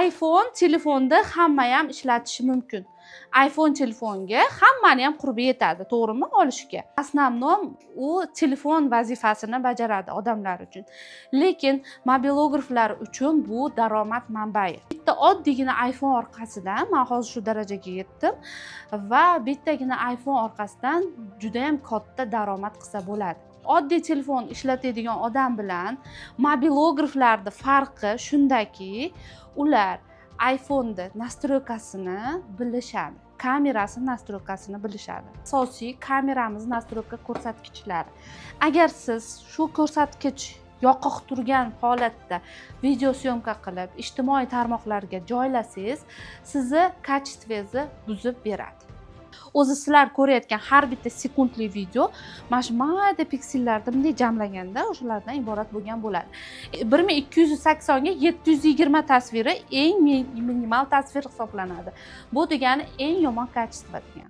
iPhone telefonda hamma ham ishlatishi mumkin. iPhone telefonga hammani ham qurbi yetadi, to'g'rimi, olishga. Основном u telefon vazifasini bajaradi odamlar uchun. Lekin mobilograflar uchun bu daromad manbai. Bitta oddiygina iPhone orqasidan men hozir shu darajaga yetdim va bittagina iPhone orqasidan juda ham katta daromad qilsa bo'ladi. Oddiy telefon ishlatadigan odam bilan mobilograflarda farqi shundaki, ular iPhone'da nastroykasini bilishadi. Kamerasi nastroykasini bilishadi. Asosiy kameramiz nastroyka ko'rsatkichlari. Agar siz shu ko'rsatkich yoqiq turgan holatda video syomka qilib, ijtimoiy tarmoqlarga joylasangiz, sizni kачествоsi buzib beradi. O'zi sizlar ko'rayotgan har bitta sekundli video mana shu mayda piksellarda bunday jamlaganda o'shalardan iborat bo'lgan bo'ladi. 1280 ga 720 tasviri eng minimal tasvir hisoblanadi. Bu degani eng yomon качество degani.